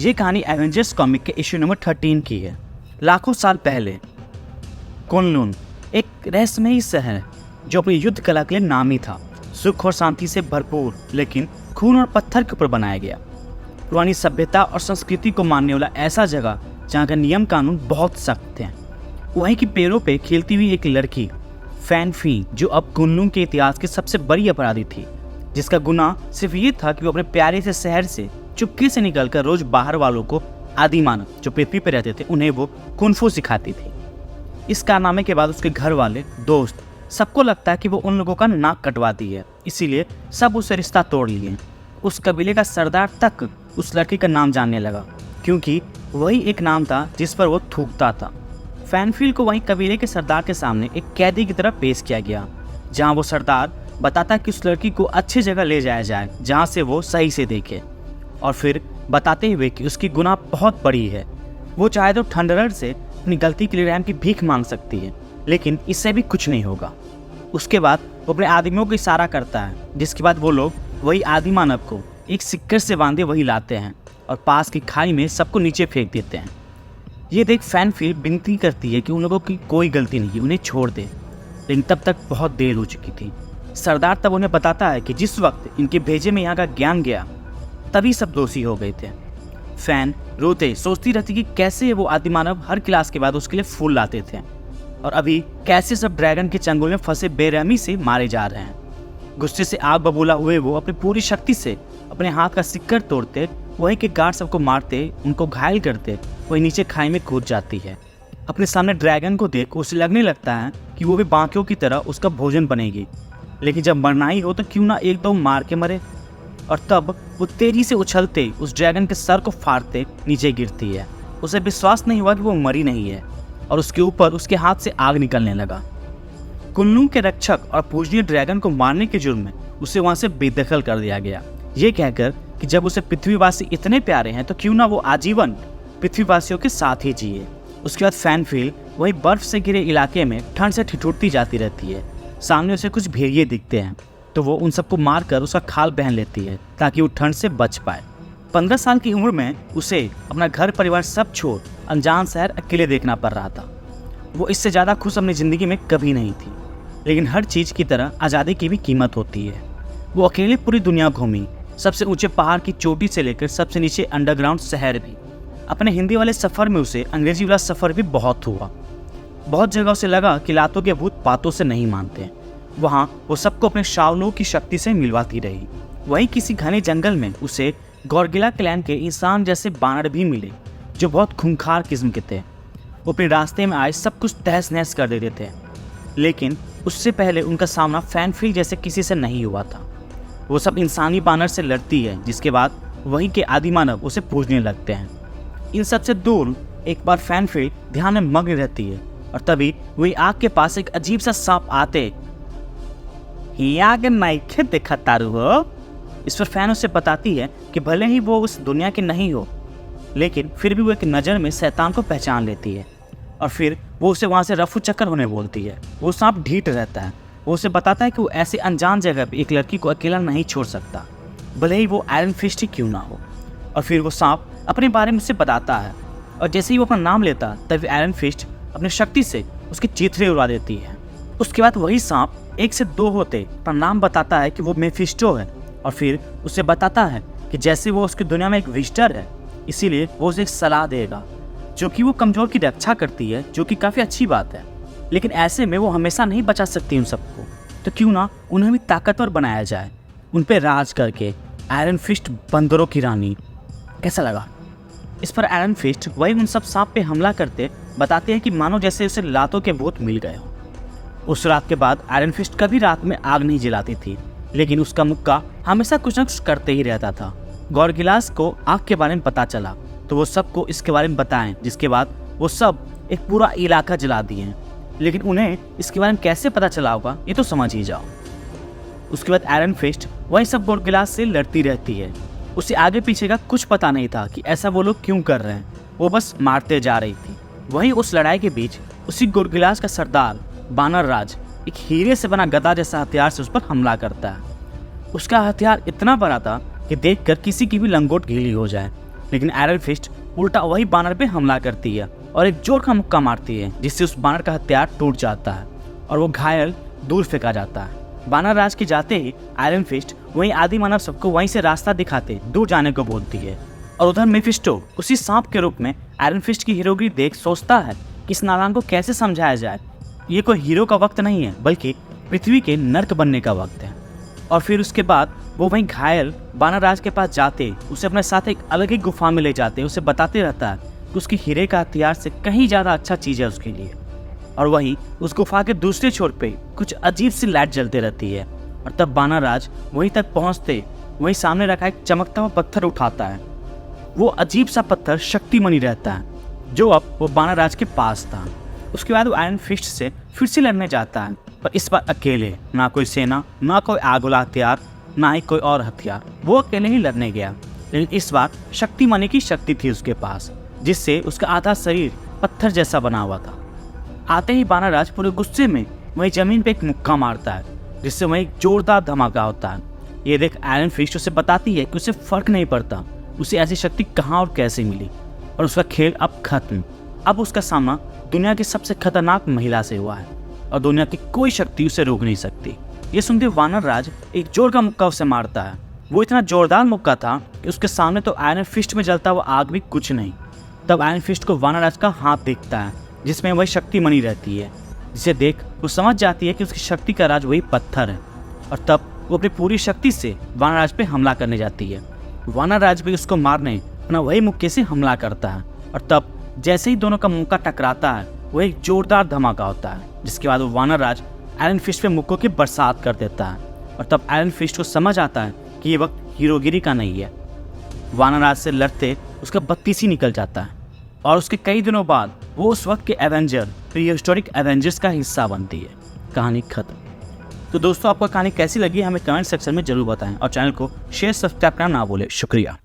ये कहानी Avengers comic के इश्यू नंबर 13 की है। लाखों साल पहले कुनलुन एक रहस्यमयी शहर है जो अपनी युद्ध कला के लिए नामी था। सुख और शांति से भरपूर, लेकिन खून और पत्थर के ऊपर बनाया गया। पुरानी सभ्यता और संस्कृति को मानने वाला ऐसा जगह जहाँ का नियम कानून बहुत सख्त हैं। वहीं की पेड़ों पे खेलती हुई एक लड़की फैन फी, जो अब कुनलुन के इतिहास की सबसे बड़ी अपराधी थी, जिसका गुनाह सिर्फ ये था कि वो अपने प्यारे से शहर से चुपके से निकलकर रोज बाहर वालों को, आदि मानव जो पृथ्वी पर रहते थे, उन्हें वो कुंफू सिखाती थी। इस कारनामे के बाद उसके घर वाले, दोस्त, सबको लगता है कि वो उन लोगों का नाक कटवाती है, इसीलिए सब उससे रिश्ता तोड़ लिए। उस कबीले का सरदार तक उस लड़की का नाम जानने लगा, क्योंकि वही एक नाम था जिस पर वो थूकता था। फैनफील्ड को वहीं कबीले के सरदार के सामने एक कैदी की तरह पेश किया गया, जहां वो सरदार बताता कि उस लड़की को अच्छी जगह ले जाया जाए जहां से वो सही से देखे, और फिर बताते हुए कि उसकी गुनाह बहुत बड़ी है। वो चाहे तो थंडरर से अपनी गलती के लिए रहम की भीख मांग सकती है, लेकिन इससे भी कुछ नहीं होगा। उसके बाद वो अपने आदमियों को इशारा करता है, जिसके बाद वो लोग वही आदि मानव को एक सिक्कर से बांधे वही लाते हैं और पास की खाई में सबको नीचे फेंक देते हैं। ये देख फैनफील्ड विनती करती है कि उन लोगों की कोई गलती नहीं है, उन्हें छोड़ दे, लेकिन तब तक बहुत देर हो चुकी थी। सरदार तब उन्हें बताता है कि जिस वक्त इनके भेजे में यहाँ का ज्ञान गया, तभी सब दोषी हो गए थे। फैन रोते सोचती रहती कि कैसे वो आदिमानव हर क्लास के बाद उसके लिए फूल लाते थे, और अभी कैसे सब ड्रैगन के चंगुल में फंसे बेरहमी से मारे जा रहे हैं। गुस्से से आग बबूला हुए वो अपनी पूरी शक्ति से अपने हाथ का सिक्कर तोड़ते, वहीं के गार्ड सबको मारते, उनको घायल करते, वही नीचे खाई में कूद जाती है। अपने सामने ड्रैगन को देख उसे लगने लगता है कि वो भी बाकियों की तरह उसका भोजन बनेगी, लेकिन जब मरना ही हो तो क्यों ना एक दो मार के मरे। और तब वो तेजी से उछलते उस ड्रैगन के सर को फाड़ते नीचे गिरती है। उसे विश्वास नहीं हुआ कि वो मरी नहीं है, और उसके ऊपर उसके हाथ से आग निकलने लगा। कुनलुन के रक्षक और पूजनीय ड्रैगन को मारने के जुर्म में उसे वहां से बेदखल कर दिया गया, ये कहकर कि जब उसे पृथ्वीवासी इतने प्यारे हैं तो क्यों ना वो आजीवन पृथ्वीवासियों के साथ ही जिए। उसके बाद फैनफील्ड वही बर्फ से घिरे इलाके में ठंड से ठिठुरती जाती रहती है। सामने उसे कुछ भेड़िए दिखते हैं, तो वो उन सबको मारकर उसका खाल पहन लेती है ताकि वो ठंड से बच पाए। 15 साल की उम्र में उसे अपना घर परिवार सब छोड़ अनजान शहर अकेले देखना पड़ रहा था। वो इससे ज़्यादा खुश अपनी ज़िंदगी में कभी नहीं थी, लेकिन हर चीज़ की तरह आज़ादी की भी कीमत होती है। वो अकेले पूरी दुनिया घूमी, सबसे ऊंचे पहाड़ की चोटी से लेकर सबसे नीचे अंडरग्राउंड शहर भी। अपने हिंदी वाले सफ़र में उसे अंग्रेजी वाला सफ़र भी बहुत हुआ। बहुत जगह उसे लगा कि लातों के भूत बातों से नहीं मानते। वहाँ वो सबको अपने शावलों की शक्ति से मिलवाती रही। वहीं किसी घने जंगल में उसे गॉर्गिला क्लैन के इंसान जैसे बानर भी मिले, जो बहुत खूंखार किस्म के थे। वो अपने रास्ते में आए सब कुछ तहस नहस कर देते थे, लेकिन उससे पहले उनका सामना फैनफील्ड जैसे किसी से नहीं हुआ था। वो सब इंसानी बानर से लड़ती है, जिसके बाद वहीं के आदिमानव उसे पूजने लगते हैं। इन सबसे दूर एक बार फैनफील्ड ध्यान में मग्न रहती है, और तभी वही आग के पास एक अजीब सा सांप आते आग नाइखे देखा तारू हो। इस पर फैन उसे बताती है कि भले ही वो उस दुनिया के नहीं हो, लेकिन फिर भी वो एक नज़र में शैतान को पहचान लेती है, और फिर वो उसे वहाँ से रफू चक्कर होने बोलती है। वो सांप ढीठ रहता है। वो उसे बताता है कि वो ऐसे अनजान जगह पे एक लड़की को अकेला नहीं छोड़ सकता, भले ही वो आयरन फिस्ट ही क्यों ना हो। और फिर वो सांप अपने बारे में उसे बताता है, और जैसे ही वो अपना नाम लेता तभी आयरन फिस्ट अपनी शक्ति से उसके चीथड़े उड़ा देती है। उसके बाद वही सांप 1 से 2 होते अपना नाम बताता है कि वो मेफिस्टो है, और फिर उसे बताता है कि जैसे वो उसकी दुनिया में एक विजिटर है, इसीलिए वो उसे एक सलाह देगा, जो कि वो कमज़ोर की रक्षा करती है, जो कि काफ़ी अच्छी बात है। लेकिन ऐसे में वो हमेशा नहीं बचा सकती उन सबको, तो क्यों ना उन्हें भी ताकतवर बनाया जाए, उन पर राज करके। आयरन फिस्ट बंदरों की रानी। कैसा लगा? इस पर आयरन फिस्ट वही उन सब सांप पे हमला करते बताते हैं कि मानो जैसे उसे लातों के भूत मिल गए हो। उस रात के बाद आयरन फिस्ट कभी रात में आग नहीं जलाती थी, लेकिन उसका मुक्का हमेशा कुछ न कुछ करते ही रहता था। गॉर्गिलास को आग के बारे में पता चला, तो वो सबको इसके बारे में बताएं, जिसके बाद वो सब एक पूरा इलाका जला दिए। लेकिन उन्हें इसके बारे में कैसे पता चला होगा, ये तो समझ ही जाओ। उसके बाद आयरन फिस्ट वही सब गॉर्गिलास से लड़ती रहती है। उसे आगे पीछे का कुछ पता नहीं था कि ऐसा वो लोग क्यों कर रहे हैं, वो बस मारते जा रही थी। वहीं उस लड़ाई के बीच उसी गॉर्गिलास का सरदार बानर राज एक हीरे से बना गदा जैसा हथियार से उस पर हमला करता है। उसका हथियार इतना बड़ा था कि देखकर किसी की भी लंगोट गीली हो जाए। लेकिन आयरन फिस्ट उल्टा वही बानर पे हमला करती है और एक जोर का मुक्का मारती है, जिससे उस बानर का हथियार टूट जाता है और वो घायल दूर फेंका जाता है। बानर राज के जाते ही आयरन फिस्ट वहीं आदि मानव सबको वहीं से रास्ता दिखाते दूर जाने को बोलती है। और उधर मेफिस्टो उसी सांप के रूप में आयरन फिस्ट की हीरोगिरी देख सोचता है कि इस नादान को कैसे समझाया जाए। ये कोई हीरो का वक्त नहीं है, बल्कि पृथ्वी के नर्क बनने का वक्त है। और फिर उसके बाद वो वहीं घायल बानर राज के पास जाते उसे अपने साथ एक अलग ही गुफा में ले जाते, उसे बताते रहता है कि उसकी हीरे का हथियार से कहीं ज़्यादा अच्छा चीज़ है उसके लिए। और वहीं उस गुफा के दूसरे छोर पे कुछ अजीब सी लाइट जलती रहती है और तब बानर राज वहीं तक पहुंचते वहीं सामने रखा एक चमकता हुआ पत्थर उठाता है। वो अजीब सा पत्थर शक्तिमणि रहता है, जो अब वो बानर राज के पास था। उसके बाद वो आयरन फिस्ट से फिर से लड़ने जाता है, पर इस बार अकेले, ना कोई सेना, ना कोई आगोला हथियार, ना ही कोई और हथियार। वो अकेले ही लड़ने गया, लेकिन इस बार शक्तिमणि की शक्ति थी उसके पास, जिससे उसका आधा शरीर पत्थर जैसा बना हुआ था। आते ही बानर राज पूरे गुस्से में वही जमीन पे एक मुक्का मारता है, जिससे वही एक जोरदार धमाका होता है। ये देख आयरन फिस्ट उसे बताती है कि उसे फर्क नहीं पड़ता उसे ऐसी शक्ति कहाँ और कैसे मिली, और उसका खेल अब खत्म। अब उसका सामना दुनिया की सबसे खतरनाक महिला से हुआ है और दुनिया की कोई शक्ति उसे रोक नहीं सकती। ये सुनते वानर राज एक जोर का मुक्का उसे मारता है। वो इतना जोरदार मुक्का था कि उसके सामने तो आयरन फिस्ट में जलता हुआ आग भी कुछ नहीं। तब आयरन फिस्ट को वानर राज का हाथ दिखता है, जिसमें वही शक्तिमणि रहती है, जिसे देख वो समझ जाती है कि उसकी शक्ति का राज वही पत्थर है। और तब वो अपनी पूरी शक्ति से वानर राज पे हमला करने जाती है। वानर राज भी उसको मारने अपना वही मुक्के से हमला करता है और तब जैसे ही दोनों का मुक्का टकराता है वो एक जोरदार धमाका होता है, जिसके बाद वो वानर राज आयरन फिस्ट पे मुक्कों की बरसात कर देता है। और तब आयरन फिस्ट को समझ आता है कि ये वक्त हीरोगिरी का नहीं है। वानर राज से लड़ते उसका 32 ही निकल जाता है और उसके कई दिनों बाद वो उस वक्त के एवेंजर, प्रीहिस्टोरिक एवेंजर्स का हिस्सा बनती है। कहानी खत्म। तो दोस्तों, आपको कहानी कैसी लगी हमें कमेंट सेक्शन में जरूर बताएं और चैनल को शेयर सब्सक्राइब करना ना भूलें। शुक्रिया।